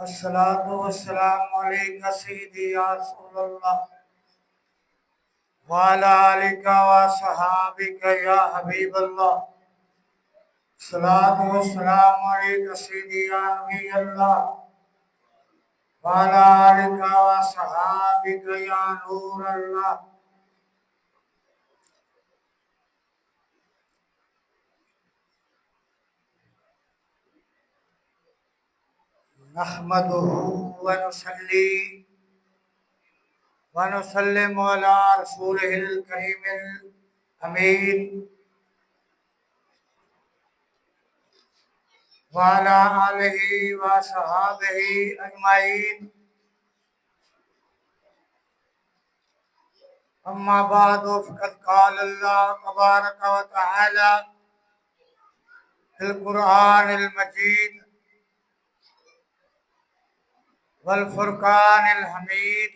الصلاة والسلام عليك سيدي يا رسول الله وعلى آلك وصحابك يا حبيب الله. الصلاة والسلام عليك سيدي يا نبي الله وعلى آلك وصحابك يا نور الله. نحمده ونصلي ونسلم على رسوله الكريم الأمين وعلى آله وصحابه أجمعين. أما بعد فقد قال الله تبارك وتعالى في القرآن المجيد والفرقان الحميد: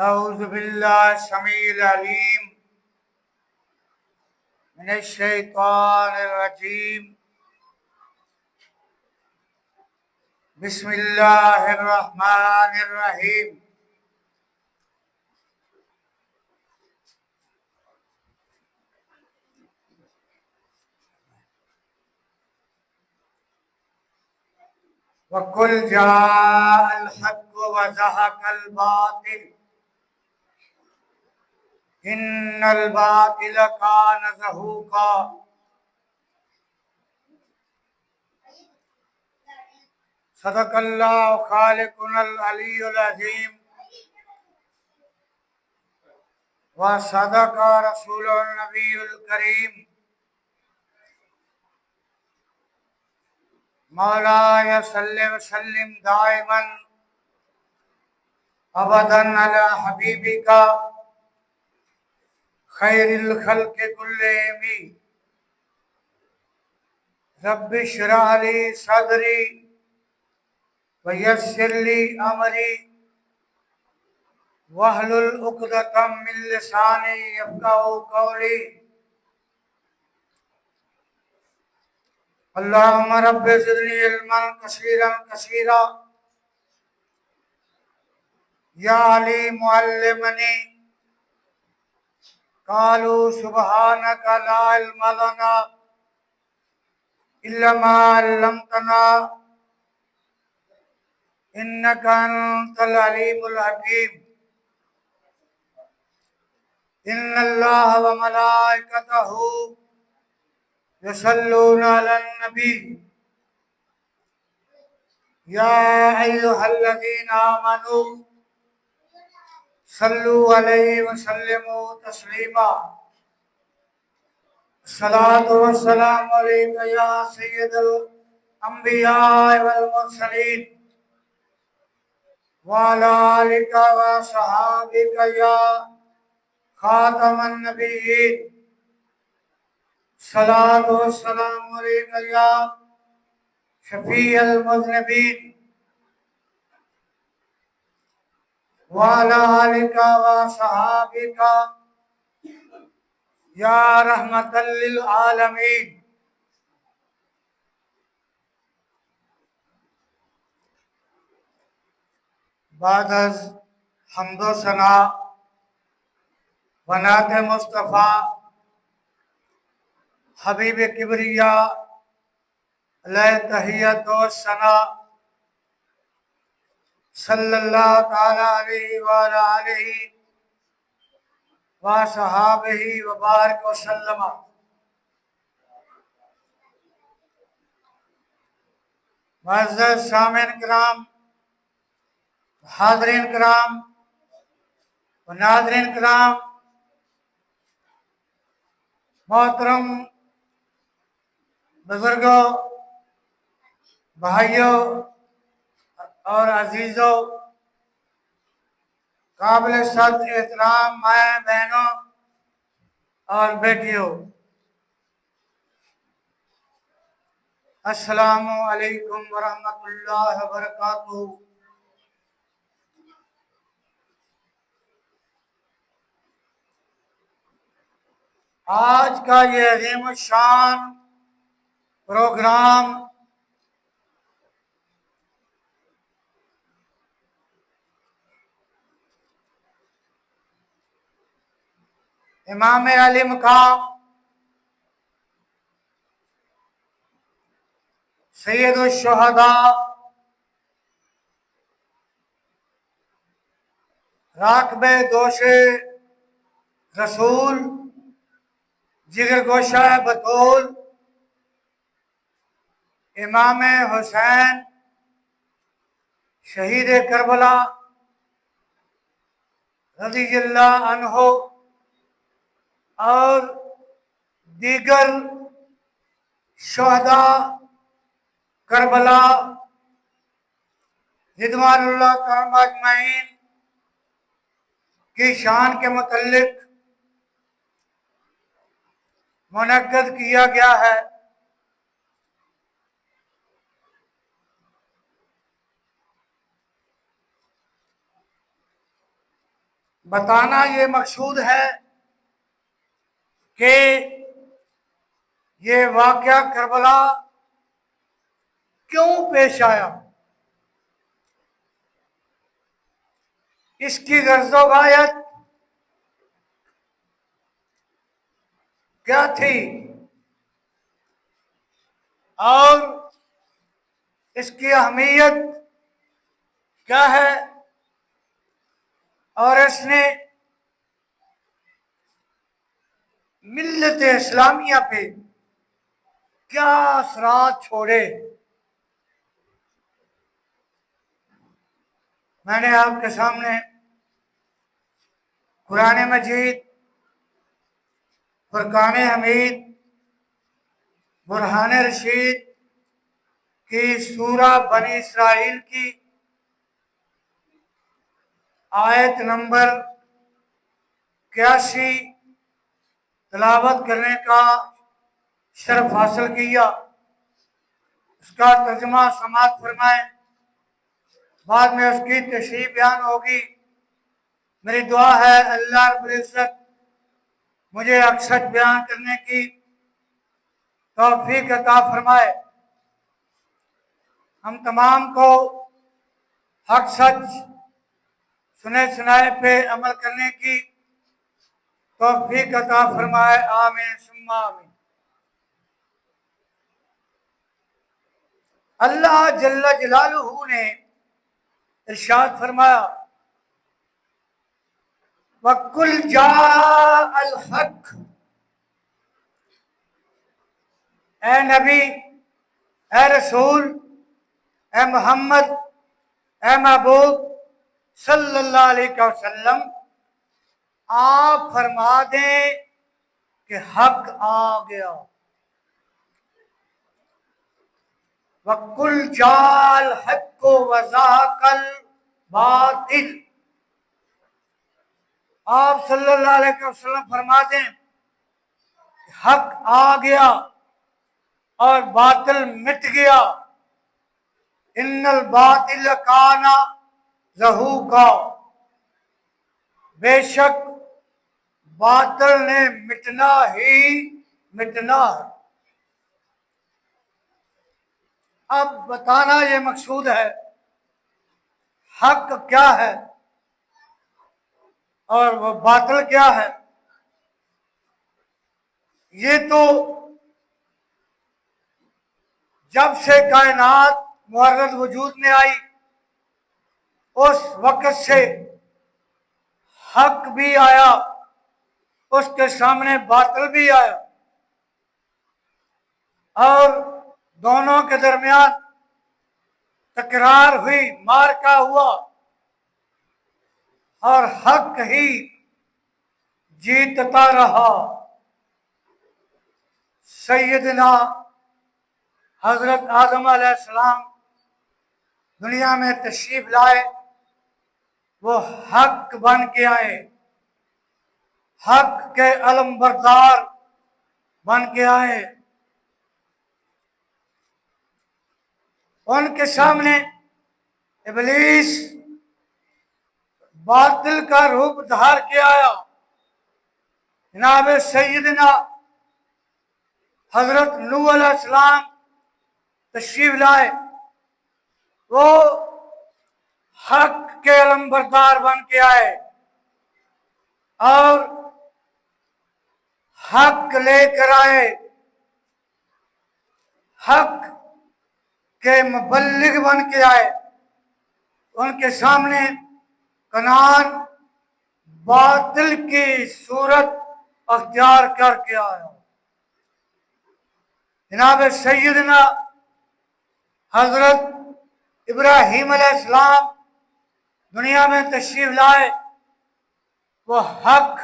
أعوذ بالله السميع العليم من الشيطان الرجيم. بسم الله الرحمن الرحيم. وَقُلْ جَاءَ الْحَقُّ وَزَهَقَ الْبَاطِلُ إِنَّ الْبَاطِلَ كَانَ زَهُوقًا. صدق اللہ خالقنا العلی العظیم وصدق رسول النبی الکریم. مولاي صل وسلم دائما ابدا على حبيبك خير الخلق كلهم. رب اشرح لي صدري ويسر لي امري واحلل عقدة من لساني يفقهوا قولي. اللهم رب زدني علما كثيرا كثيرا يا عليم علمني. قالوا سبحانك لا علم لنا إلا ما علمتنا إنك أنت العليم الحكيم. إن الله وملائكته يصلون على النبي يا أيها الذين آمنوا صلوا عليه وسلموا تسليما. الصلاة والسلام عليك يا سيد الأنبياء والمرسلين وعلى آلك وصحابك يا خاتم النبيين. الصلاة والسلام عليك يا شفيع المذنبين وعلى آلك وصحابك یا رحمت للعالمین. بعد از حمد و ثنا و نعت مصطفیٰ حبیب کبریا علیہ تحیت و ثنا صلی اللہ تعالی علیہ وآلہ آلہ وصحابہ وبارک وسلم. معزز سامعین کرام، حاضرین کرام و ناظرین کرام، محترم بزرگوں، بھائیوں اور عزیزوں، قابل صد احترام مائیں بہنوں اور بیٹیوں، السلام علیکم ورحمۃ اللہ وبرکاتہ. آج کا یہ عظیم الشان پروگرام امام علی مقام سید الشہداء راکب دوش رسول جگر گوشہ بطول امام حسین شہید کربلا رضی اللہ عنہ اور دیگر شہداء کربلا رضوان اللہ تعالی اجمعین کی شان کے متعلق منعقد کیا گیا ہے۔ بتانا یہ مقصود ہے کہ یہ واقعہ کربلا کیوں پیش آیا، اس کی غرض و غایت کیا تھی اور اس کی اہمیت کیا ہے، اور اس نے ملت اسلامیہ پہ کیا اثرات چھوڑے۔ میں نے آپ کے سامنے قرآن مجید، فرقان حمید، برہان رشید کی سورہ بنی اسرائیل کی آیت نمبر 81 تلاوت کرنے کا شرف حاصل کیا۔ اس کا ترجمہ سماعت فرمائیں، بعد میں اس کی تشریح بیان ہوگی۔ میری دعا ہے اللہ رب العزت مجھے حق سچ بیان کرنے کی توفیق عطا فرمائے، ہم تمام کو حق سچ سنے سنائے پہ عمل کرنے کی توفیق عطا فرمائے، آمین ثم آمین۔ اللہ جل جلالہ نے ارشاد فرمایا، وَقُلْ جَاءَ الْحَقُّ، اے نبی، اے رسول، اے محمد، اے محبوب صلی اللہ علیہ وسلم، آپ فرما دیں کہ حق آ گیا۔ وَقُلْ جَاءَ الْحَقُّ وَزَهَقَ الْبَاطِلُ، آپ صلی اللہ علیہ وسلم فرما دیں کہ حق آ گیا اور باطل مٹ گیا۔ ان الباطل کان زہوقا، بے شک باطل نے مٹنا ہی مٹنا ہے۔ اب بتانا یہ مقصود ہے حق کیا ہے اور وہ باطل کیا ہے۔ یہ تو جب سے کائنات معرض وجود میں آئی اس وقت سے حق بھی آیا، اس کے سامنے باطل بھی آیا، اور دونوں کے درمیان تکرار ہوئی، معرکہ ہوا، اور حق ہی جیتتا رہا۔ سیدنا حضرت آدم علیہ السلام دنیا میں تشریف لائے، وہ حق بن کے آئے، حق کے علم بردار بن کے آئے۔ ان کے سامنے ابلیس باطل کا روپ دھار کے آیا۔ جناب سیدنا حضرت نوح علیہ السلام تشریف لائے، وہ حق کے علم بردار بن کے آئے، اور حق لے کر آئے، حق کے مبلغ بن کے آئے، ان کے سامنے کنعان باطل کی صورت اختیار کر کے آیا۔ جناب سیدنا حضرت ابراہیم علیہ السلام دنیا میں تشریف لائے، وہ حق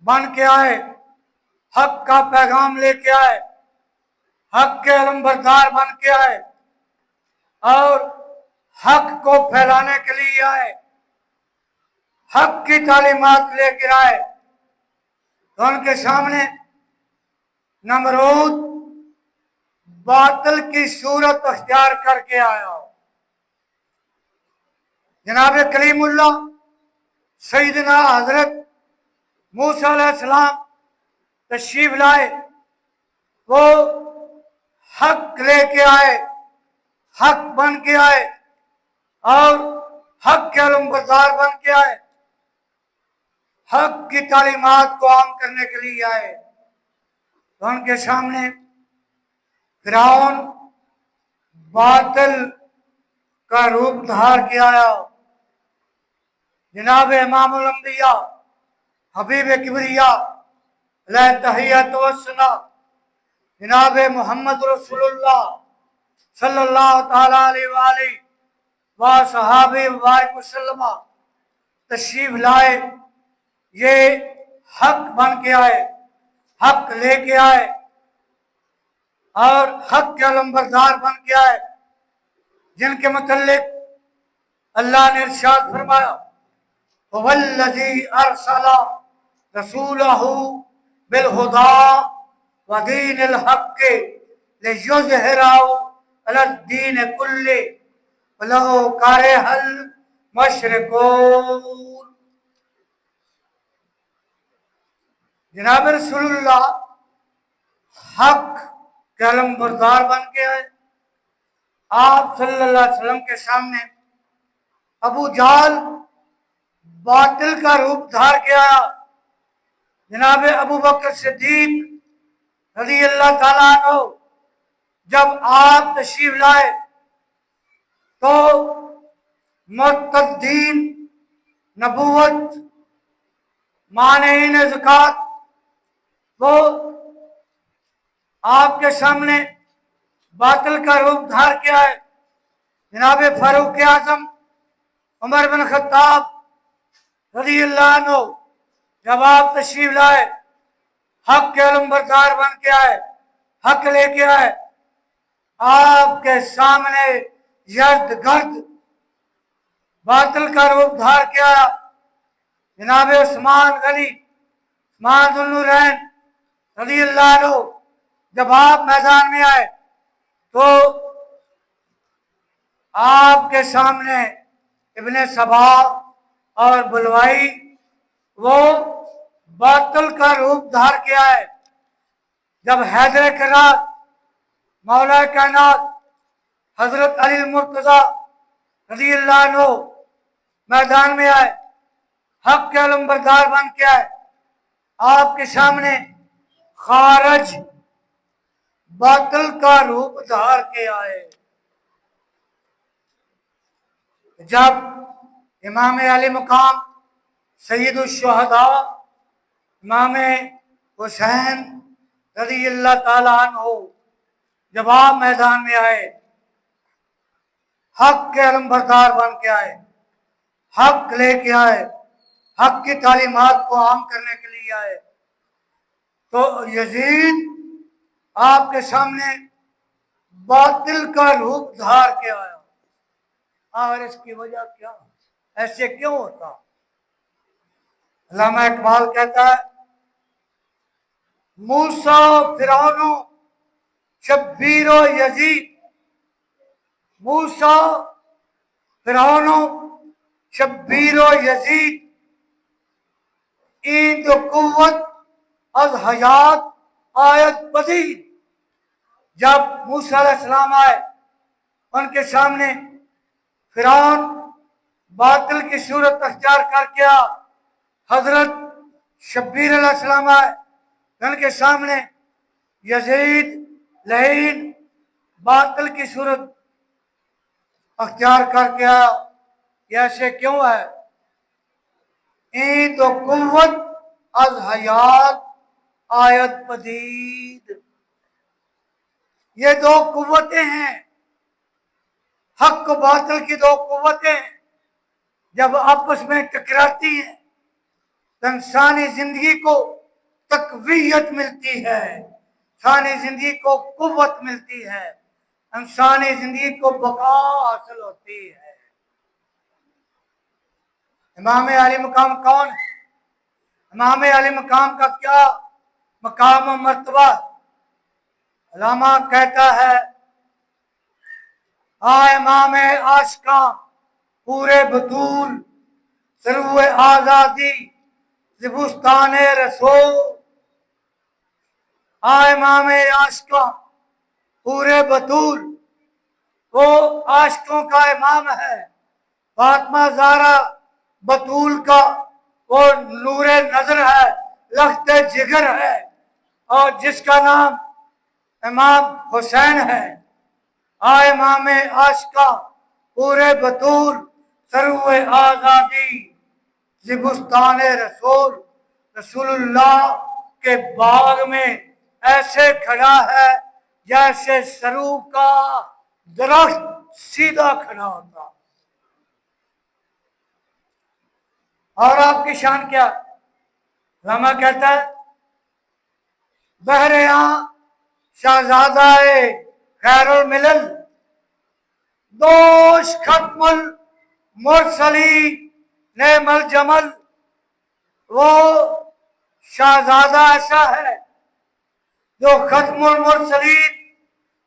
بن کے آئے، حق کا پیغام لے کے آئے، حق کے علمبردار بن کے آئے اور حق کو پھیلانے کے لیے آئے، حق کی تعلیمات لے کر آئے، تو ان کے سامنے نمرود باطل کی صورت اختیار کر کے آیا۔ جناب کلیم اللہ سیدنا حضرت موسیٰ علیہ السلام تشریف لائے، وہ حق لے کے آئے، حق بن کے آئے اور حق کے علمبردار بن کے آئے، حق کی تعلیمات کو عام کرنے کے لیے آئے، تو ان کے سامنے فرعون باطل کا روپ دھار کے آیا۔ جناب امام الانبیاء حبیب کبریاء علیہ تحیۃ و ثنا جناب محمد رسول اللہ صلی اللہ تعالی علیہ وآلہ وصحابہ وبارک وسلم تشریف لائے، یہ حق بن کے آئے، حق لے کے آئے اور حق کے علمبردار بن کے آئے، جن کے متعلق اللہ نے ارشاد فرمایا هو الذی ارسل رسولہ بالہدی ودین الحق لیظہرہ علی الدین کلہ ولو کرہ المشرکون۔ جناب رسول اللہ حق کے علمبردار بن کے آئے، آپ صلی اللہ علیہ وسلم کے سامنے ابو جہل باطل کا روپ دھار کے آیا۔ جناب ابو بکر صدیق رضی اللہ تعالیٰ عنہ جب آپ تشریف لائے تو مرتدین، نبوت، مانعین زکوٰۃ وہ آپ کے سامنے باطل کا روپ دھار کے آئے۔ جناب فاروق اعظم عمر بن خطاب رضی اللہ عنہ جب آپ تشریف لائے، حق کے علمبردار بن کے آئے، حق لے کے آئے، آپ کے سامنے یرد گرد باطل کا روپ دھار کے آیا۔ جناب عثمان غنی، عثمان ذو النورین رضی اللہ عنہ جب آپ میدان میں آئے تو آپ کے سامنے ابن سبا اور بلوائی وہ باطل کا روپ دھار کے آئے۔ جب حیدر کرار مولا کائنات حضرت علی المرتضی رضی اللہ عنہ میدان میں آئے، حق کے علمبردار بن کے آئے، آپ کے سامنے خارج باطل کا روپ دھار کے آئے۔ جب امام علی مقام سید الشہداء امام حسین رضی اللہ تعالیٰ عنہ جب آپ میدان میں آئے، حق کے علمبردار بن کے آئے، حق لے کے آئے، حق کی تعلیمات کو عام کرنے کے لیے آئے، تو یزید آپ کے سامنے باطل کا روپ دھار کے آیا۔ اور اس کی وجہ کیا؟ ایسے کیوں ہوتا؟ علامہ اقبال کہتا ہے موسیٰ فرعون شبیر و یزید، موسیٰ فرعون شبیر و یزید، این تو قوت از حیات آیت بدید۔ جب موسیٰ علیہ السلام آئے، ان کے سامنے فرعون باطل کی صورت اختیار کر کے حضرت شبیر علیہ السلام آئے، ان کے سامنے یزید لعین باطل کی صورت اختیار کر کے آیا. یہ ایسے کیوں ہے؟ این تو قوت از حیات آیت پدید. یہ دو قوتیں ہیں، حق و باطل کی دو قوتیں جب آپس میں ٹکراتی ہیں تو انسانی زندگی کو تقویت ملتی ہے، انسانی زندگی کو قوت ملتی ہے، انسانی زندگی کو بقا حاصل ہوتی ہے. امام علی مقام کون ہے؟ امام علی مقام کا کیا مقام و مرتبہ؟ علامہ کہتا ہے امام عاشقاں پورے بطول سرو آزادی زبستان رسول. امام عاشقاں پورے بطول، وہ عاشقوں کا امام ہے. فاطمہ زہرا بطول کا وہ نور نظر ہے، لخت جگر ہے، اور جس کا نام امام حسین ہے. امام عاشقاں پورے بطول سرو آزادی زبستان رسول. رسول اللہ کے باغ میں ایسے کھڑا ہے جیسے سرو کا درخت سیدھا کھڑا ہوتا. اور آپ کی شان کیا؟ علامہ کہتا ہے بہریاں شہزادہ خیر الملل دوش ختم المرسلی نعم الجمل. وہ شہزادہ ایسا ہے جو ختم المرسلین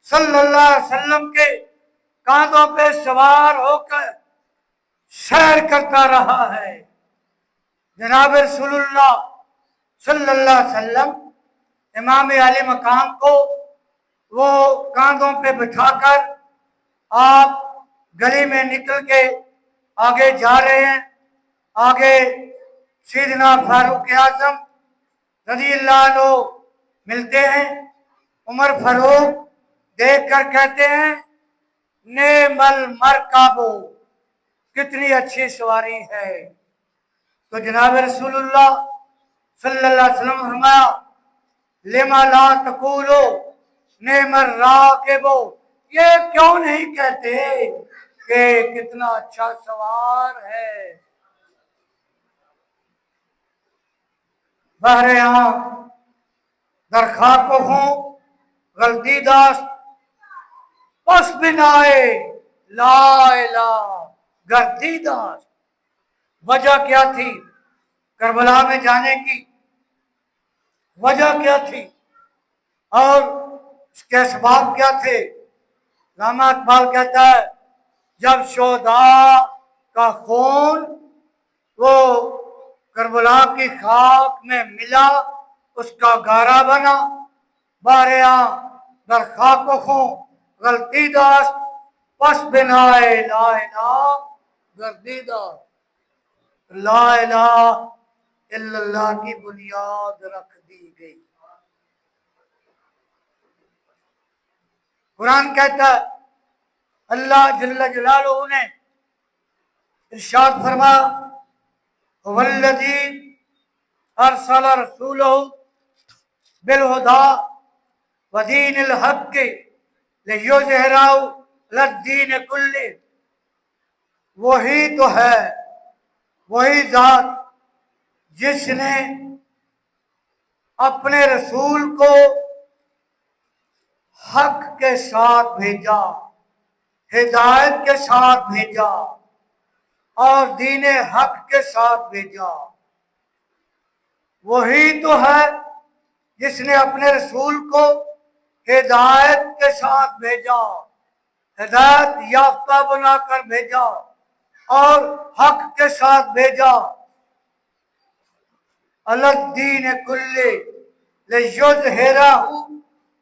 صلی اللہ علیہ وسلم کے کاندھوں پہ سوار ہو کر سیر کرتا رہا ہے. جناب رسول اللہ صلی اللہ علیہ وسلم امام علی مقام کو وہ کاندھوں پہ بٹھا کر آپ گلی میں نکل کے آگے جا رہے ہیں. آگے سیدنا فاروق اعظم رضی اللہ عنہ ملتے ہیں. عمر فاروق دیکھ کر کہتے ہیں نعم المرکب، کتنی اچھی سواری ہے. تو جناب رسول اللہ صلی اللہ علیہ وسلم فرمایا لما لا تقولو نعم الراکب، یہ کیوں نہیں کہتے کہ کتنا اچھا سوار ہے. بہر یہاں درخواہ کو ہوں غلطی داشت پس بنائے لا الہ گردی داشت. وجہ کیا تھی کربلا میں جانے کی؟ وجہ کیا تھی اور اس کے اسباب کیا تھے؟ علامہ اقبال کہتا ہے جب شہداء کا خون وہ کربلا کی خاک میں ملا اس کا گارا بنا. باریاں در خاک و خون غلطی داشت پس بنائے لا الہ گردی داشت. لا الہ الا اللہ کی بنیاد رکھ دی گئی. قرآن کہتا ہے اللہ جل جلالہ نے ارشاد فرمایا والذی ارسل رسولہ بالہدی ودین الحق لیظہرہ علی الدین کلہ. وہی تو ہے، وہی ذات جس نے اپنے رسول کو حق کے ساتھ بھیجا، ہدایت کے ساتھ بھیجا اور دین حق کے ساتھ بھیجا. وہی تو ہے جس نے اپنے رسول کو ہدایت کے ساتھ بھیجا، ہدایت یافتہ بنا کر بھیجا اور حق کے ساتھ بھیجا. علی الدین کلہ لیظہرہ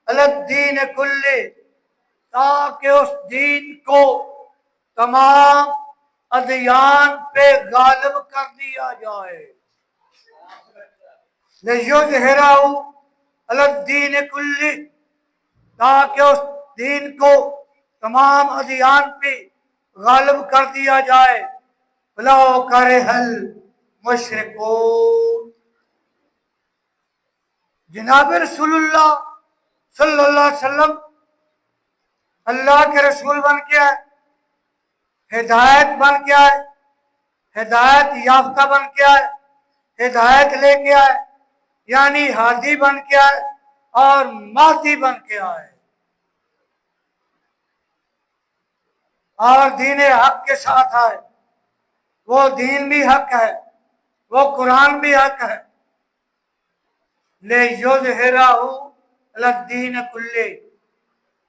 علی الدین کلہ، تاکہ اس دین کو تمام ادیان پہ غالب کر دیا جائے. لیظہرہ الدین کلی، تاکہ اس دین کو تمام ادیان پہ غالب کر دیا جائے، ولو کرہ المشرکون۔ جناب رسول اللہ صلی اللہ علیہ وسلم اللہ کے رسول بن کے آئے، ہدایت بن کے آئے، ہدایت یافتہ بن کے آئے، ہدایت لے کے آئے، یعنی ہادی بن کے آئے اور مہدی بن کے آئے، اور دین حق کے ساتھ آئے۔ وہ دین بھی حق ہے، وہ قرآن بھی حق ہے۔ لِیُظْہِرَہُ عَلَى الدِّینِ کُلِّہ،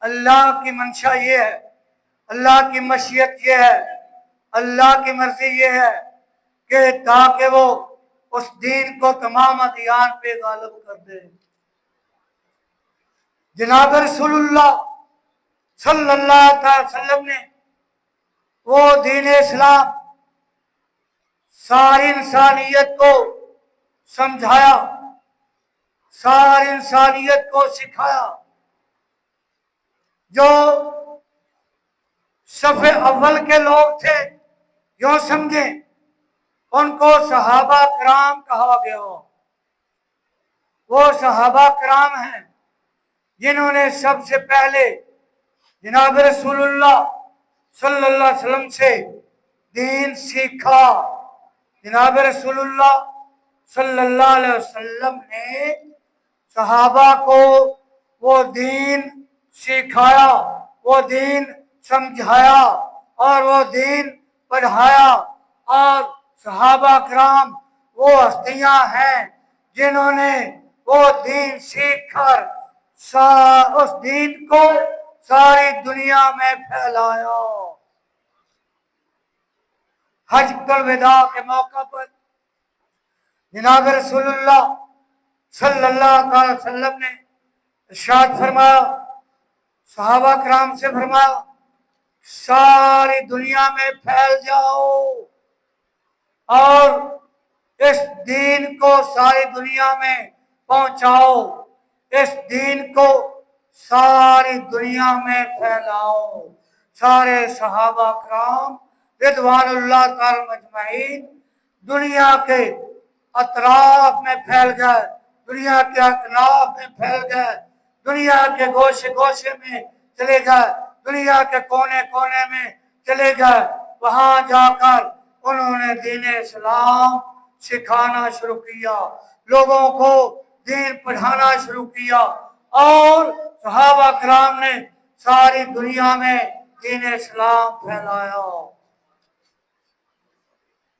اللہ کی منشا یہ ہے، اللہ کی مشیت یہ ہے، اللہ کی مرضی یہ ہے کہ تاکہ وہ اس دین کو تمام ادیان پہ غالب کر دے۔ جناب رسول اللہ صلی اللہ علیہ وسلم نے وہ دین اسلام ساری انسانیت کو سمجھایا، ساری انسانیت کو سکھایا۔ جو صف اول کے لوگ تھے، یوں سمجھیں ان کو صحابہ کرام کہا گیا۔ وہ صحابہ کرام ہیں جنہوں نے سب سے پہلے جناب رسول اللہ صلی اللہ علیہ وسلم سے دین سیکھا۔ جناب رسول اللہ صلی اللہ علیہ وسلم نے صحابہ کو وہ دین سکھایا، وہ دین سمجھایا اور وہ دین پڑھایا۔ اور صحابہ کرام وہ ہستیاں ہیں جنہوں نے وہ دین سیکھ کر اس دین کو ساری دنیا میں پھیلایا۔ حجۃ الوداع کے موقع پر جناب رسول اللہ صلی اللہ علیہ وسلم نے ارشاد فرمایا، صحابہ کرام سے فرمایا، ساری دنیا میں پھیل جاؤ اور اس دین کو ساری دنیا میں پہنچاؤ، اس دین کو ساری دنیا میں پھیلاؤ۔ سارے صحابہ کرام رضوان اللہ تعالی مجمعین دنیا کے اطراف میں پھیل گئے، دنیا کے اکناف میں پھیل گئے، دنیا کے گوشے گوشے میں چلے گئے، دنیا کے کونے کونے میں چلے گئے۔ وہاں جا کر انہوں نے دین اسلام سکھانا شروع کیا، لوگوں کو دین پڑھانا شروع کیا، اور صحابہ کرام نے ساری دنیا میں دین اسلام پھیلایا۔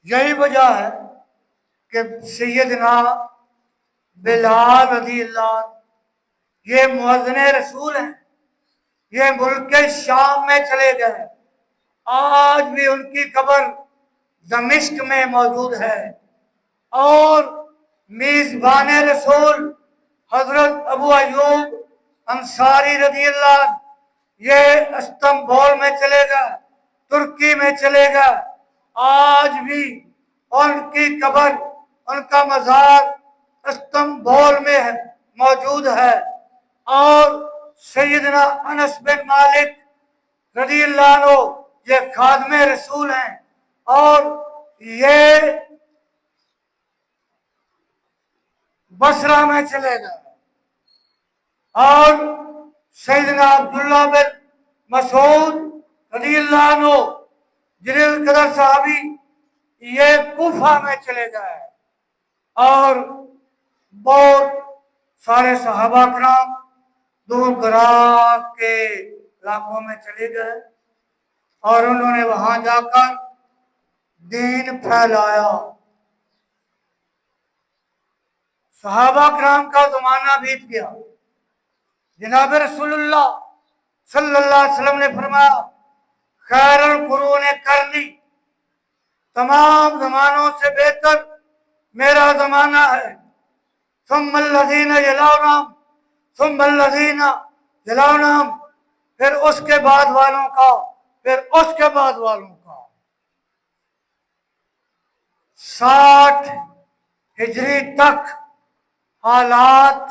یہی وجہ ہے کہ سیدنا بلال رضی اللہ عنہ یہ مؤذن رسول ہیں، یہ ملک شام میں چلے گئے، آج بھی ان کی قبر دمشق میں موجود ہے۔ اور میزبان رسول حضرت ابو ایوب انصاری رضی اللہ عنہ یہ استنبول میں چلے گئے، ترکی میں چلے گئے، آج بھی ان کی قبر، ان کا مزار استنبول میں موجود ہے۔ اور سیدنا انس بن مالک رضی اللہ عنہ یہ خادم رسول ہیں، اور یہ بصرہ میں چلے گئے۔ اور سیدنا عبداللہ بن مسعود رضی اللہ عنہ جلیل القدر صحابی یہ کوفہ میں چلے گئے۔ اور بہت سارے صحابہ کرام دور دراز کے علاقوں میں چلے گئے، اور انہوں نے وہاں جا کر دین پھیلایا۔ صحابہ کرام کا زمانہ بیت گیا، جناب رسول اللہ صلی اللہ علیہ وسلم نے فرمایا، خیر القرون قرنی، تمام زمانوں سے بہتر میرا زمانہ ہے، ثم الذین یلونہم ثم الذین یلونہم، پھر اس کے بعد والوں کا، پھر اس کے بعد والوں کا۔ 60 ہجری تک حالات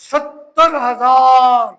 70,000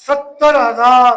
70,000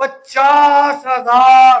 50,000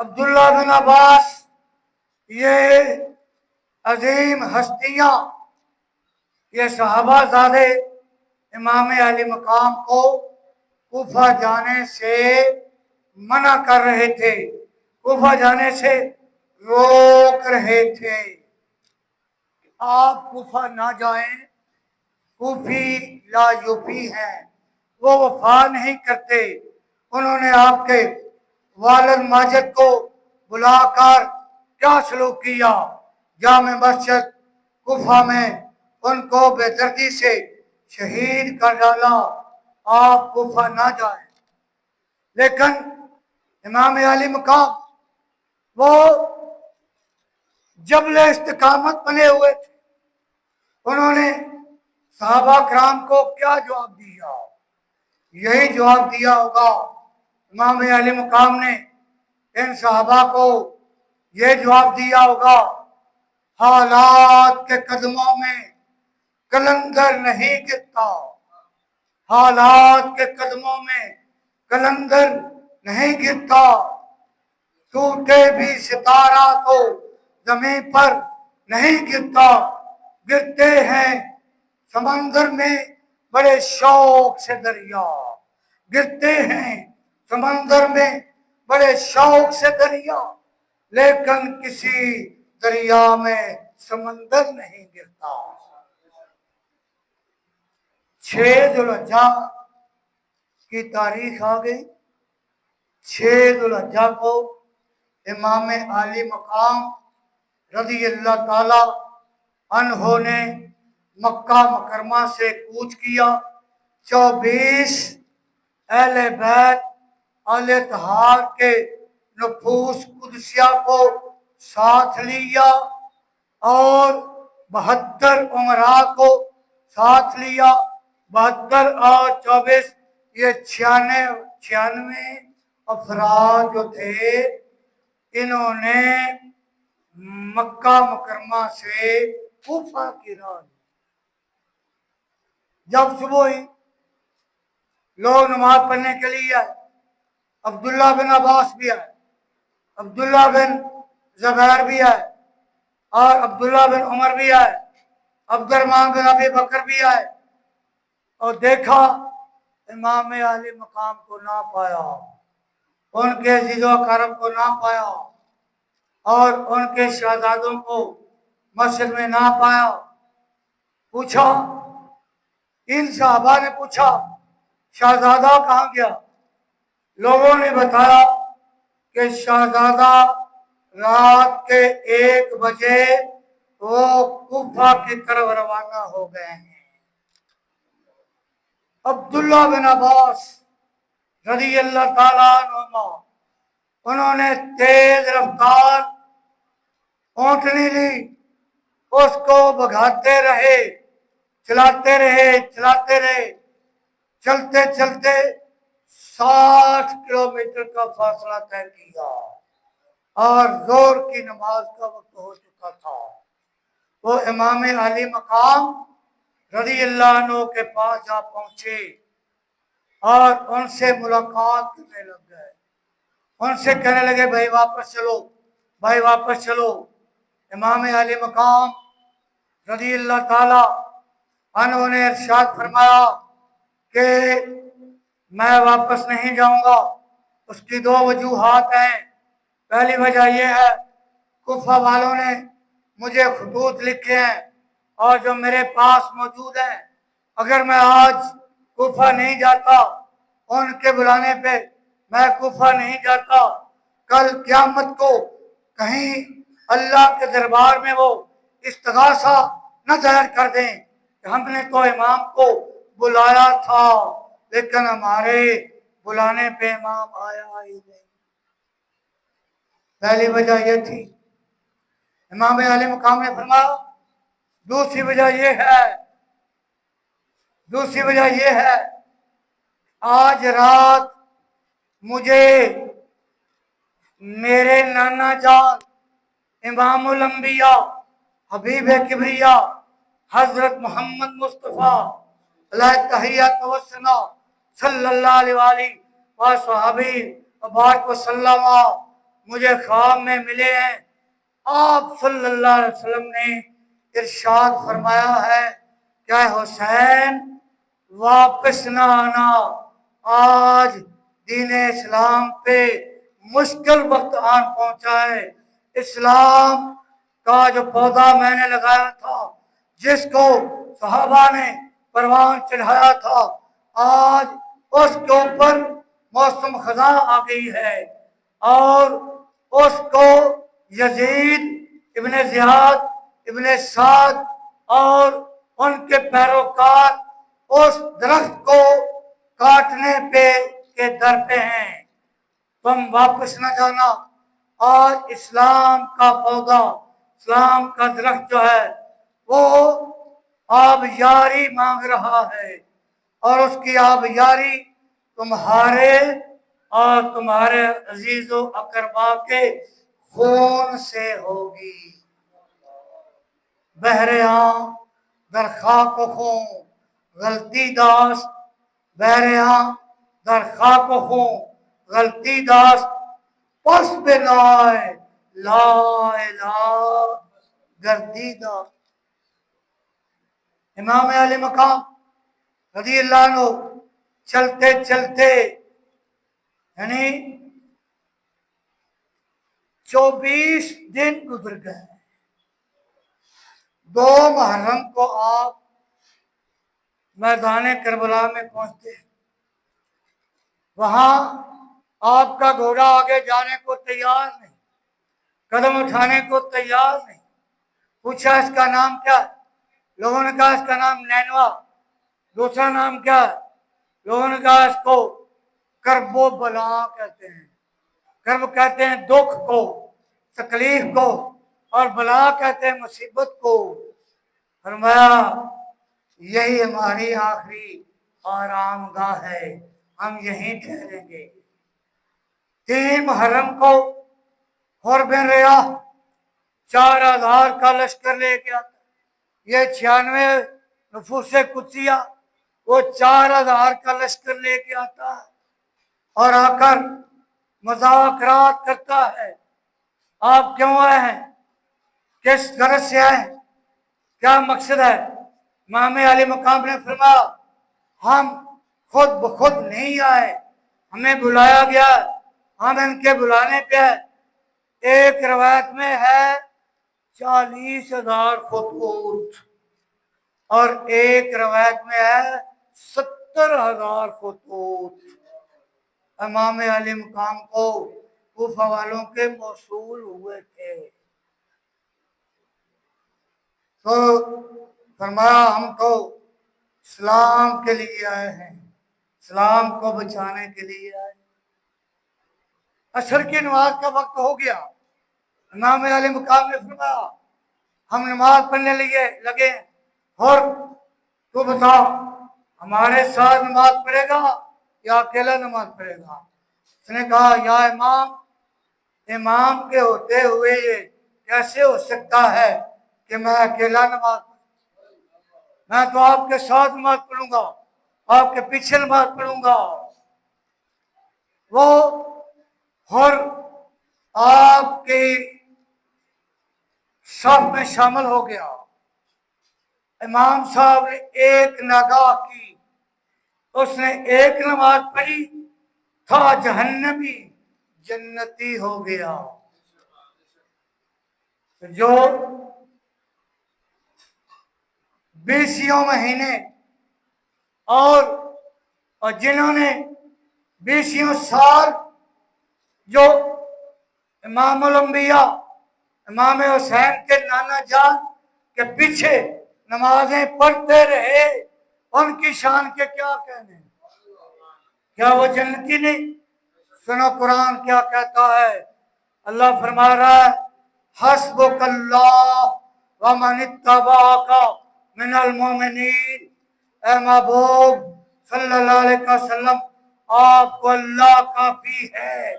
عبداللہ بن عباس یہ عظیم ہستیاں، یہ صحابہ زادے امام علی مقام کو کوفہ جانے سے منع کر رہے تھے، کوفہ جانے سے روک رہے تھے، آپ کوفہ نہ جائیں، کوفی لا یوفی ہیں، وہ وفا نہیں کرتے۔ انہوں نے آپ کے والد ماجد کو بلا کر کیا سلوک کیا، جامع مسجد کوفہ میں ان کو بے دردی سے شہید کر ڈالا۔ آپ کوفہ نہ جائیں، لیکن امام علی مقام وہ جبل استقامت بنے ہوئے تھے، انہوں نے صحابہ کرام کو کیا جواب دیا؟ یہی جواب دیا ہوگا امام علی مقام نے ان صحابہ کو، یہ جواب دیا ہوگا، حالات کے قدموں میں کلندر نہیں گرتا، حالات کے قدموں میں کلندر نہیں گرتا، ٹوٹے بھی ستارہ تو زمین پر نہیں گرتا، گرتے ہیں سمندر میں بڑے شوق سے دریا، گرتے ہیں سمندر میں بڑے شوق سے دریا، لیکن کسی دریا میں سمندر نہیں گرتا۔ 6 ذوالحجہ کی تاریخ آ گئی۔ 6 ذوالحجہ کو امام علی مقام رضی اللہ تعالی عنہ نے مکہ مکرمہ سے کوچ کیا، 24 اہل بیت اہل طہار کے نفوس قدسیہ کو ساتھ لیا اور 72 امراء کو ساتھ لیا، 72 اور 24 یہ 96 افراد جو تھے، انہوں نے مکہ مکرمہ سے کوفہ کی راہ لی۔ جب صبح ہوئی لوگ نماز پڑھنے کے لیے آئے، عبداللہ بن عباس بھی آئے، عبداللہ بن زبیر بھی آئے، اور عبداللہ بن عمر بھی آئے، عبد الرحمن بن ابی بکر بھی آئے، اور دیکھا امام علی مقام کو نہ پایا، ان کے عزیز و اقارب کو نہ پایا، اور ان کے شہزادوں کو مسجد میں نہ پایا۔ پوچھا، ان صحابہ نے پوچھا شہزادہ کہاں گیا؟ لوگوں نے بتایا کہ شہزادہ رات کے 1 بجے وہ کوفہ کی طرف روانہ ہو گئے ہیں۔ عبداللہ بن عباس رضی اللہ تعالیٰ عنہما، انہوں نے تیز رفتار اونٹنی لی، اس کو بھگاتے رہے، چلاتے رہے، چلتے چلتے 60 کلومیٹر کا فاصلہ طے کیا، اور زور کی نماز کا وقت ہو چکا تھا۔ وہ امام علی مقام رضی اللہ عنہ کے پاس جا پہنچے اور ان سے ملاقات کرنے لگ گئے، ان سے کہنے لگے بھائی واپس چلو، بھائی واپس چلو۔ امام علی مقام رضی اللہ تعالی عنہ نے ارشاد فرمایا کہ میں واپس نہیں جاؤں گا۔ اس کی 2 وجوہات ہیں۔ پہلی وجہ یہ ہے، کوفہ والوں نے مجھے خطوط لکھے ہیں اور جو میرے پاس موجود ہیں، اگر میں آج کوفہ نہیں جاتا، ان کے بلانے پہ میں کوفہ نہیں جاتا، کل قیامت کو کہیں اللہ کے دربار میں وہ استغاثہ نہ ظاہر کر دیں کہ ہم نے تو امام کو بلایا تھا لیکن ہمارے بلانے پہ امام آیا ہی نہیں۔ پہلی وجہ یہ تھی۔ امام علی مقام نے فرمایا دوسری وجہ یہ ہے آج رات مجھے میرے نانا جان امام الانبیاء حبیب کبریا حضرت محمد مصطفیٰ علیہ تحیات و ثنا صلی اللہ علیہ وآلہ وصحبہ وبارک وسلم مجھے خواب میں ملے ہیں۔ آپ صلی اللہ علیہ وسلم نے ارشاد فرمایا ہے کہ حسین واپس نہ آنا، آج دین اسلام پہ مشکل وقت آن پہنچا ہے۔ اسلام کا جو پودا میں نے لگایا تھا، جس کو صحابہ نے پروان چڑھایا تھا، آج اس کے اوپر موسم خزاں آ گئی ہے اور اس کو یزید ابن زیاد ابن سعد اور ان کے پیروکار اس درخت کو کاٹنے پہ کے در پہ ہیں۔ تم واپس نہ جانا۔ آج اسلام کا پودا، اسلام کا درخت جو ہے وہ آبیاری مانگ رہا ہے، اور اس کی آبیاری تمہارے اور تمہارے عزیز و اقربا کے خون سے ہوگی۔ بہریاں در خاک و خون غلطی داست، بہریاں در خاک و خون غلطی داست، پس بے لائے لا الہ گردیدہ۔ امام علی مقام رضی اللہ عنہ چلتے چلتے یعنی 24 دن گزر گئے۔ 2 محرم کو آپ میدان کربلا میں پہنچتے ہیں۔ وہاں آپ کا گھوڑا آگے جانے کو تیار نہیں، قدم اٹھانے کو تیار نہیں۔ پوچھا اس کا نام کیا ہے؟ لوگوں نے کہا اس کا نام نینوا۔ دوسرا نام کیا ہے؟ لوگوں نے کہا اس کو کرب و بلا کہتے ہیں۔ کرب کہتے ہیں دکھ کو، تکلیف کو، اور بلا کہتے ہیں مصیبت کو۔ فرمایا یہی ہماری آخری آرام گاہ ہے، ہم یہیں ٹھہریں گے۔ 3 محرم کو حر بن ریاح 4000 کا لشکر لے کے آتا، یہ 96 نفوس قدسیہ، وہ 4000 کا لشکر لے کے آتا ہے اور آ کر مذاکرات کرتا ہے۔ آپ کیوں آئے ہیں؟ کس غرض سے آئے ہیں؟ کیا مقصد ہے؟ امام علی مقام نے فرمایا ہم خود بخود نہیں آئے، ہمیں بلایا گیا، ہم ان کے بلانے پہ آئے۔ ایک روایت میں ہے 40,000 خطوط اور ایک روایت میں ہے 70,000 خطوط۔ امام علی مقام کو کوفہ والوں کے موصول ہوئے تھے۔ تو فرمایا ہم تو اسلام کے لیے آئے ہیں، اسلام کو بچانے کے لیے آئے۔ عصر کی نماز کا وقت ہو گیا۔ امام علی مقام نے فرمایا ہم نماز پڑھنے لگے اور تو بتا ہمارے ساتھ نماز پڑھے گا یا اکیلا نماز پڑھے گا؟ اس نے کہا یا امام، امام کے ہوتے ہوئے یہ کیسے ہو سکتا ہے کہ میں اکیلا نماز پڑھوں؟ میں تو آپ کے ساتھ نماز پڑھوں گا، آپ کے پیچھے نماز پڑھوں گا۔ وہ اور آپ کی صف میں شامل ہو گیا۔ امام صاحب نے ایک نگاہ کی، اس نے ایک نماز پڑھی، تھا جہنمی جنتی ہو گیا۔ جو 20 مہینے اور جنہوں نے 20 سال جو امام الانبیاء امام حسین کے نانا جان کے پیچھے نمازیں پڑھتے رہے، ان کی شان کے کیا کہنے؟ کیا وہ جنتی نہیں؟ سنو قرآن کیا کہتا ہے۔ اللہ فرما رہا ہے حسبک اللہ ومن اتبعک من المؤمنین، اے محبوب صلی اللہ علیہ وسلم آپ کو اللہ کافی ہے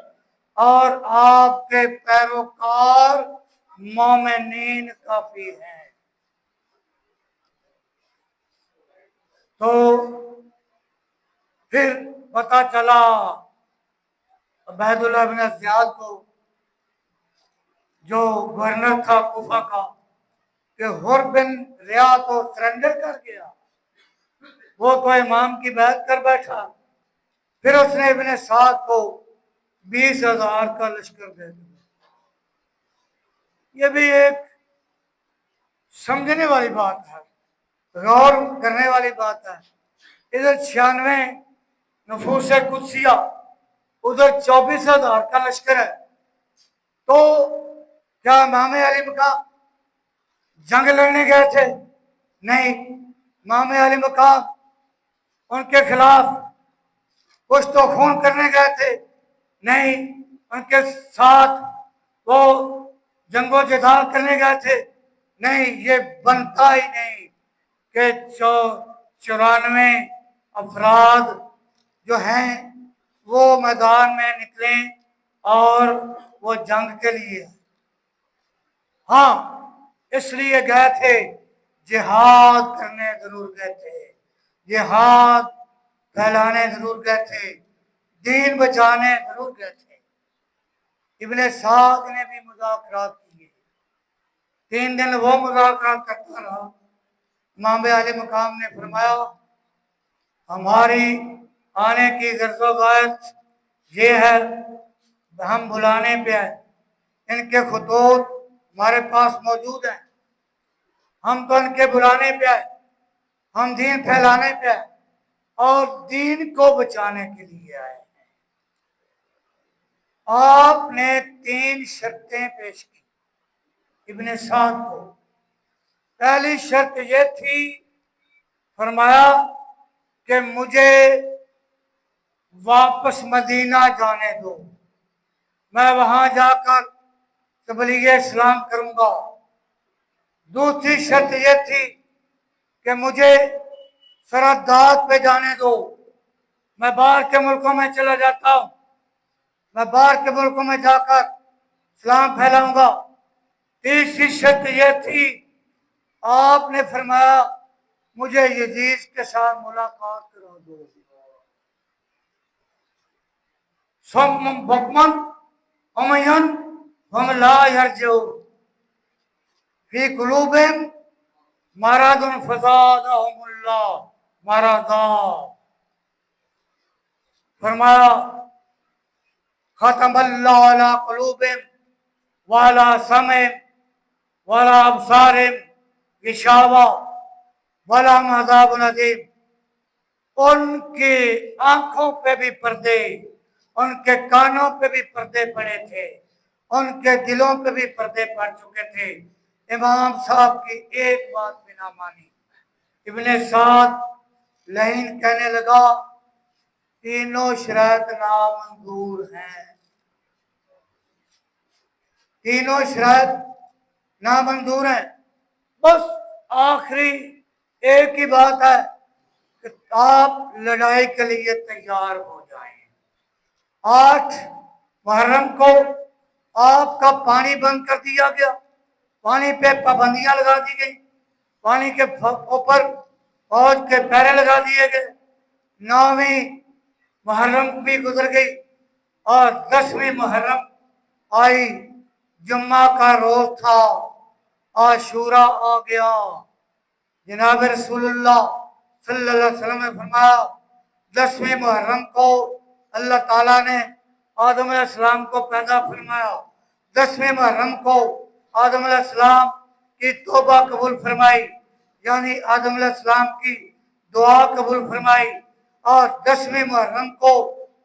اور آپ کے پیروکار مومنین کافی ہیں۔ تو پھر پتا چلا عبید اللہ بن زیاد کو جو گورنر تھا کوفہ کا کہ حر بن ریا تو سرنڈر کر گیا، وہ تو امام کی بیعت کر بیٹھا، پھر اس نے ابن سعد کو 20,000 کا لشکر دے دیا۔ یہ بھی ایک سمجھنے والی بات ہے، غور کرنے والی بات ہے۔ ادھر 96 نفوس قدسیہ، ادھر 24,000 کا لشکر ہے، تو کیا امام علی مقام جنگ لڑنے گئے تھے؟ نہیں، امام علی مقام ان کے خلاف کچھ تو خون کرنے گئے تھے؟ نہیں، ان کے ساتھ وہ جنگ و جدال کرنے گئے تھے؟ نہیں، یہ بنتا ہی نہیں کہ 94 افراد جو ہیں وہ میدان میں نکلیں اور وہ جنگ کے لیے، ہاں اس لیے گئے تھے جہاد کرنے ضرور گئے تھے، جہاد پھیلانے ضرور گئے تھے، دین بچانے ضرور گئے تھے۔ ابن سعد نے بھی مذاکرات کیے، 3 دن وہ مذاکرات کرتا رہا۔ امام علی مقام نے فرمایا ہماری آنے کی غرض و غایت یہ ہے، ہم بلانے پہ ہیں، ان کے خطوط ہمارے پاس موجود ہیں، ہم تو ان کے بلانے پہ آئے، ہم دین پھیلانے پہ آئے اور دین کو بچانے کے لیے آئے ہیں۔ آپ نے 3 شرطیں پیش کی ابن سعد کو۔ پہلی شرط یہ تھی، فرمایا کہ مجھے واپس مدینہ جانے دو، میں وہاں جا کر تبلیغ اسلام کروں گا۔ دوسری شرط یہ تھی کہ مجھے سرحدات پہ جانے دو، میں باہر کے ملکوں میں چلا جاتا ہوں، میں باہر کے ملکوں میں جا کر اسلام پھیلاؤں گا۔ تیسری شرط یہ تھی، آپ نے فرمایا مجھے یزید کے ساتھ ملاقات کرا دو۔ سم بکمن امین ہم لا یرجعو فی قلوبہم مرض فزادہم اللہ مرضا۔ فرمایا ختم اللہ علی قلوبہم وعلی سمعہم وعلی ابصارہم غشاوہ ولہم عذاب عظیم۔ ان کی آنکھوں پہ بھی پردے، ان کے کانوں پہ بھی پردے پڑے تھے، ان کے دلوں پہ بھی پردے پڑ چکے تھے۔ امام صاحب کی ایک بات بھی نہ مانی۔ ابن سعد لعین کہنے لگا تینوں شرائط نامنظور ہیں، تینوں شرائط نامنظور ہیں، بس آخری ایک ہی بات ہے کہ آپ لڑائی کے لیے تیار ہو جائیں۔ 8 محرم کو آپ کا پانی بند کر دیا گیا، پانی پہ پابندیاں لگا دی گئی، پانی کے اوپر فوج کے پہرے لگا دیے گئے۔ 9ویں محرم بھی گزر گئی اور 10ویں محرم آئی، جمعہ کا روز تھا، عاشورہ آ گیا۔ جناب رسول اللہ صلی اللہ علیہ وسلم نے فرمایا 10ویں محرم کو اللہ تعالیٰ نے آدم علیہ السلام کو پیدا فرمایا، 10ویں محرم کو آدم علیہ السلام کی توبہ قبول فرمائی، یعنی آدم علیہ السلام کی دعا قبول فرمائی، اور 10ویں محرم کو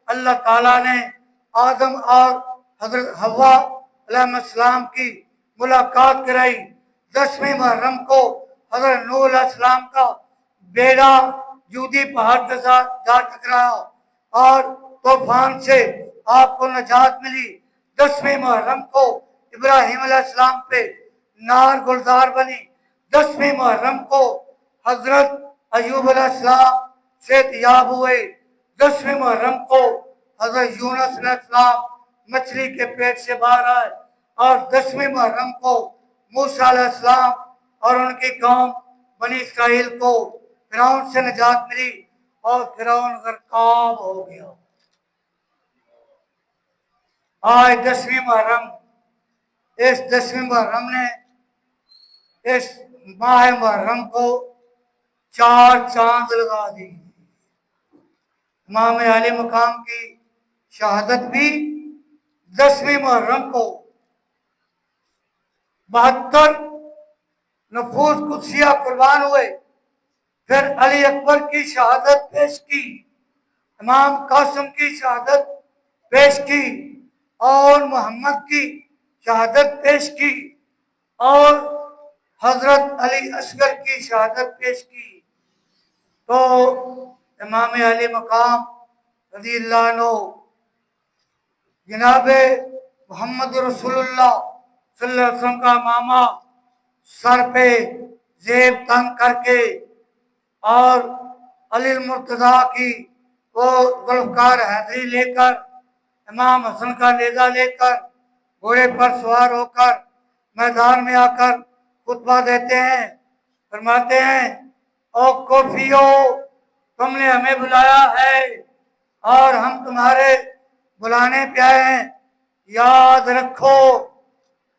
اللہ تعالیٰ نے آدم اور حضرت حوا علیہ السلام کی ملاقات کرائی۔ 10ویں محرم کو حضرت نوح علیہ السلام کا بیڑا جودی پہاڑ کے ساتھ جا ٹکرایا اور طوفان سے آپ کو نجات ملی۔ 10ویں محرم کو ابراہیم علیہ السلام پہ نار گلزار بنی۔ 10ویں محرم کو حضرت ایوب علیہ السلام صحت یاب ہوئے۔ 10ویں محرم کو حضرت یونس علیہ السلام مچھلی کے پیٹ سے باہر آئے، اور 10ویں محرم کو موسیٰ علیہ السلام اور ان کی قوم بنی اسرائیل کو فرعون سے نجات ملی اور فرعون غرقاب ہو گیا۔ آج 10ویں محرم اس 10ویں محرم نے اس ماہ محرم کو 4 چاند لگا دی۔ امام علی مقام کی شہادت بھی 10ویں محرم کو 72 نفوس قدسیہ قربان ہوئے، پھر علی اکبر کی شہادت پیش کی، امام قاسم کی شہادت پیش کی، اور محمد کی شہادت پیش کی، اور حضرت علی اصغر کی شہادت پیش کی۔ تو امام علی مقام رضی اللہ عنہ جناب محمد رسول اللہ صلی اللہ علیہ وسلم کا ماما سر پہ زیب تنگ کر کے اور علی المرتضیٰ کی وہ ذوالفقار حیدری لے کر، امام حسن کا نیزہ لے کر گھوڑے پر سوار ہو کر میدان میں آ کر خطبہ دیتے ہیں، فرماتے ہیں او کوفیو، تم نے ہمیں بلایا ہے اور ہم تمہارے بلانے پہ آئے ہیں، یاد رکھو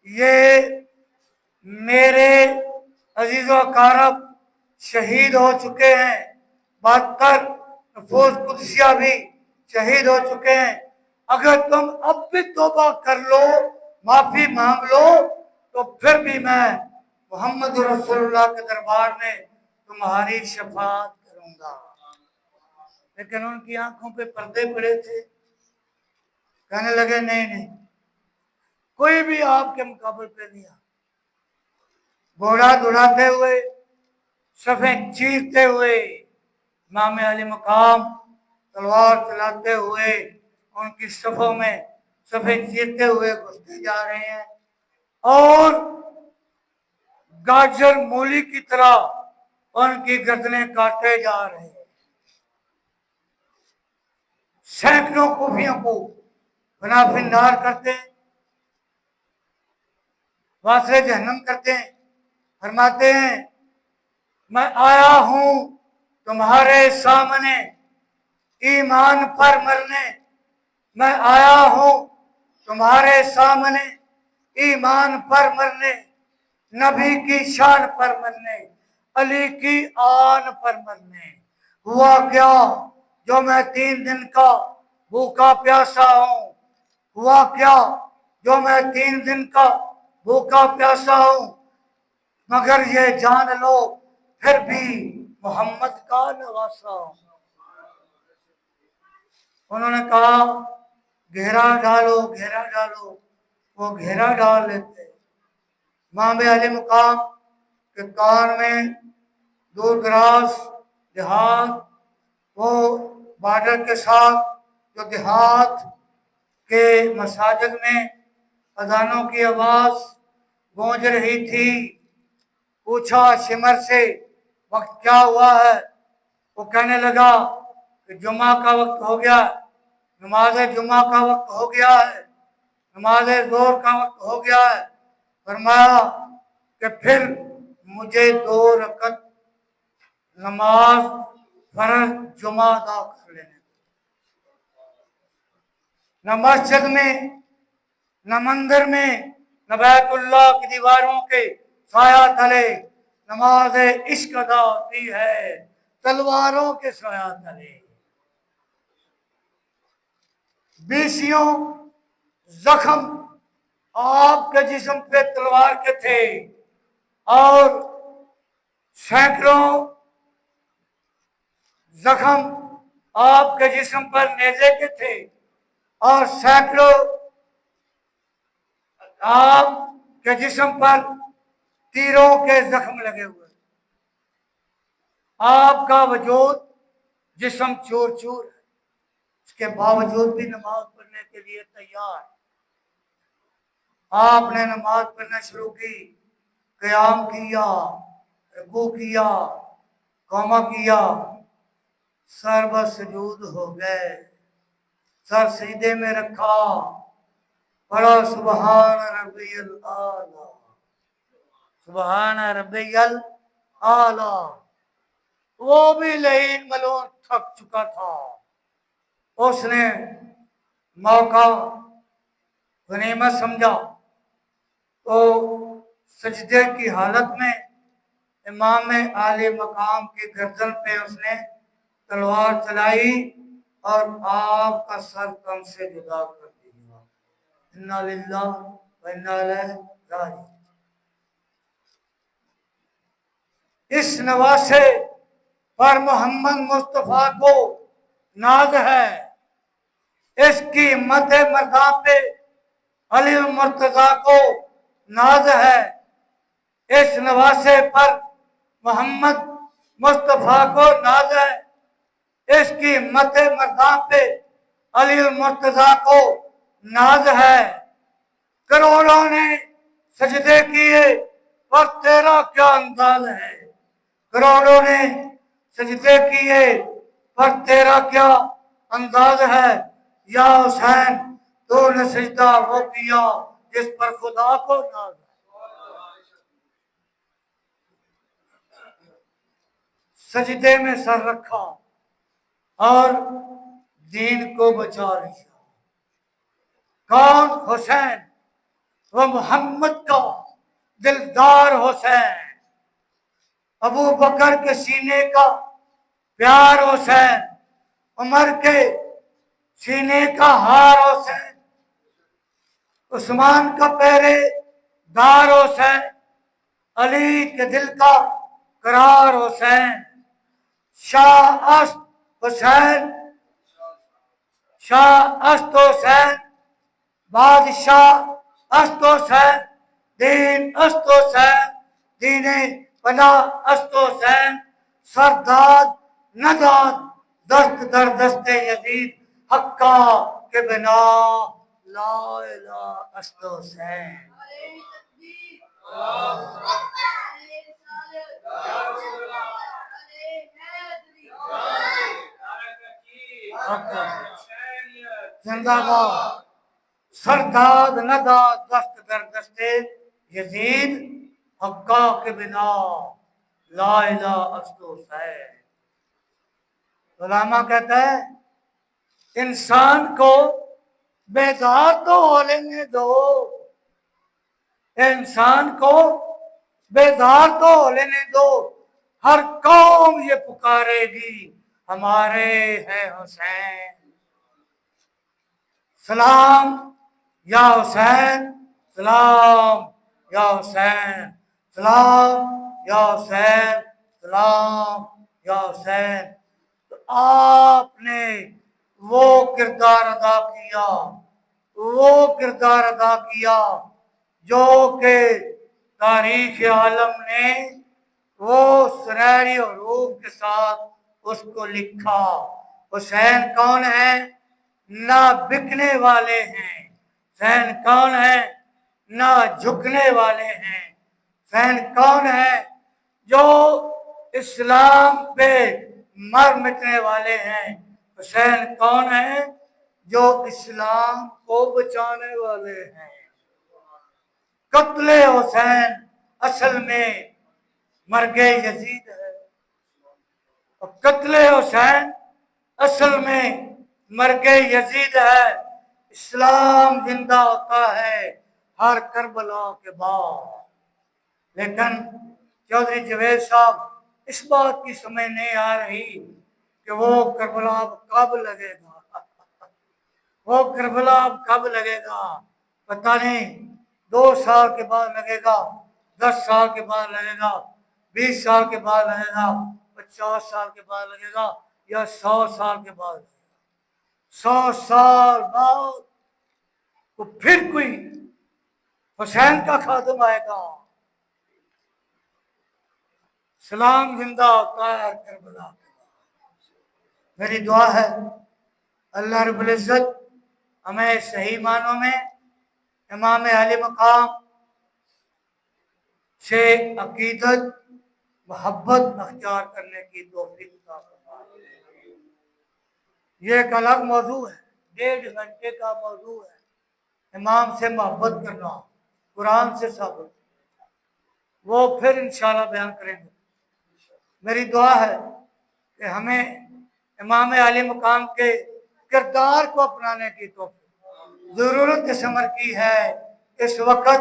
یہ میرے عزیز و اقارب شہید ہو چکے ہیں، 72 نفوس قدسیہ بھی شہید ہو چکے ہیں، اگر تم اب بھی توبہ کر لو، معافی مانگ لو، تو پھر بھی میں محمد رسول اللہ کے دربار میں تمہاری شفاعت کروں گا۔ لیکن ان کی آنکھوں پہ پردے پڑے تھے، کہنے لگے نہیں، کوئی بھی آپ کے مقابل پہ نہیں آ، گھوڑا دوڑاتے ہوئے، صفیں چیرتے ہوئے، امام علی مقام تلوار چلاتے ہوئے ان کی صفوں میں صفیں چیرتے ہوئے گھستے جا رہے ہیں، اور گاجر مولی کی طرح ان کی گردنیں کاٹے جا رہے ہیں۔ سینکڑوں کوفیوں کو بنافن نار کرتے ہیں، واصل جہنم کرتے ہیں، فرماتے ہیں میں آیا ہوں تمہارے سامنے ایمان پر مرنے، میں آیا ہوں تمہارے سامنے ایمان پر مرنے، نبی کی شان پر مرنے، علی کی آن پر مرنے۔ ہوا کیا جو میں 3 دن کا بھوکا پیاسا ہوں، ہوا کیا جو میں 3 دن کا بھوکا پیاسا ہوں، مگر یہ جان لو پھر بھی محمد کا نواسا ہوں۔ انہوں نے کہا گھیرا ڈالو، گھیرا ڈالو، وہ گھیرا ڈال لیتے۔ امام علی مقام کے کان میں دور دراز دیہات، وہ بارڈر کے ساتھ جو دیہات کے مساجد میں اذانوں کی آواز گونج رہی تھی، پوچھا شمر سے وقت کیا ہوا ہے، وہ کہنے لگا کہ جمعہ کا وقت ہو گیا، نماز جمعہ کا وقت ہو گیا ہے، نماز ظہر کا وقت ہو گیا ہے۔ فرمایا کہ پھر مجھے 2 رکعت نماز فرض جمعہ ادا کر لینے، نہ مسجد میں، نہ مندر میں، نہ بیت اللہ کی دیواروں کے سایہ تلے نماز عشق ادا ہوتی ہے، تلواروں کے سایہ تلے۔ 20 زخم آپ کے جسم پہ تلوار کے تھے، اور سینکڑوں زخم آپ کے جسم پر نیزے کے تھے، اور سینکڑوں آپ کے جسم پر تیروں کے زخم لگے ہوئے، آپ کا وجود جسم چور چور ہے، اس کے باوجود بھی نماز پڑھنے کے لیے تیار۔ آپ نے نماز پڑھنا شروع کی، قیام کیا، رکوع کیا، قوما کیا، سر بسجود ہو گئے، سر سجدے میں رکھا، پڑھا سبحان ربی الاعلی، سبحان ربی الاعلی۔ وہ بھی لعین ملعون تھک چکا تھا، اس نے موقع غنیمت سمجھا، تو سجدے کی حالت میں امام عالی مقام کی گردن پہ اس نے تلوار چلائی اور آپ کا سر تن سے جدا کر دیا۔ انا للہ و انا الیہ راجعون۔ اس نواسے پر محمد مصطفیٰ کو ناز ہے، اس کی مد مرداں پہ علی المرتضیٰ کو ناز ہے، اس نواسے پر محمد مصطفیٰ کو ناز ہے، اس کی مد مرداں پہ علی المرتضیٰ کو ناز ہے۔ کروڑوں نے سجدے کیے اور تیرا کیا انداز ہے، کروڑوں نے سجدے کیے پر تیرا کیا انداز ہے۔ یا حسین تو نے سجدہ وہ کیا جس پر خدا کو ناز ہے۔ سجدے میں سر رکھا اور دین کو بچا لیا۔ کون؟ حسین، وہ محمد کا دلدار حسین، ابو بکر کے سینے کا پیار حسین، عمر کے سینے کا ہار حسین، عثمان کا پہرے دار حسین، علی کے دل کا قرار حسین، شاہ است حسین، شاہ است حسین، بادشاہ است حسین، دین است حسین، دین پناہ است حسین، سرداد نداد دست در دست یزید حقا کے بنا لا الہ است حسین۔ زندہ باد۔ سرداد نداد دست در دست یزید حقا کے بنا لا الہ است حسین۔ علامہ کہتا ہے انسان کو بیدار تو ہو لینے دو، انسان کو بیدار تو ہو لینے دو، ہر قوم یہ پکارے گی ہمارے ہے حسین۔ سلام یا حسین، سلام یا حسین، سلام یا حسین، سلام یا حسین۔ تو آپ نے وہ کردار ادا کیا، وہ کردار ادا کیا جو کہ تاریخ عالم نے وہ سنہری حروف کے ساتھ اس کو لکھا۔ حسین کون ہے؟ نہ بکنے والے ہیں۔ حسین کون ہے؟ نہ جھکنے والے ہیں۔ حسین کون ہے؟ جو اسلام پہ مر مٹنے والے ہیں۔ حسین کون ہے؟ جو اسلام کو بچانے والے ہیں۔ قتل حسین اصل میں مرگ یزید ہے، اور قتل حسین اصل میں مرگ یزید ہے۔ اسلام زندہ ہوتا ہے ہر کربلا کے بعد۔ لیکن چودھری جاوید صاحب اس بات کی سمجھ نہیں آ رہی کہ وہ کربلا کب لگے گا، وہ کربلا کب لگے گا، پتہ نہیں 2 سال کے بعد لگے گا، 10 سال کے بعد لگے گا، 20 سال کے بعد لگے گا، 50 سال کے بعد لگے گا، یا 100 سال کے بعد لگے گا۔ 100 سال بعد تو پھر کوئی حسین کا خادم آئے گا۔ سلام زندہ ہوتا ہے کربلا کے بعد۔ میری دعا ہے اللہ رب العزت ہمیں صحیح معنوں میں امام علی مقام سے عقیدت محبت اختیار کرنے کی توفیق عطا فرمائے۔ یہ ایک الگ موضوع ہے، 1.5 گھنٹے کا موضوع ہے، امام سے محبت کرنا، قرآن سے ثابت، وہ پھر انشاءاللہ بیان کریں گے۔ میری دعا ہے کہ ہمیں امام علی مقام کے کردار کو اپنانے کی توفیق۔ ضرورت اس عمر کی ہے اس وقت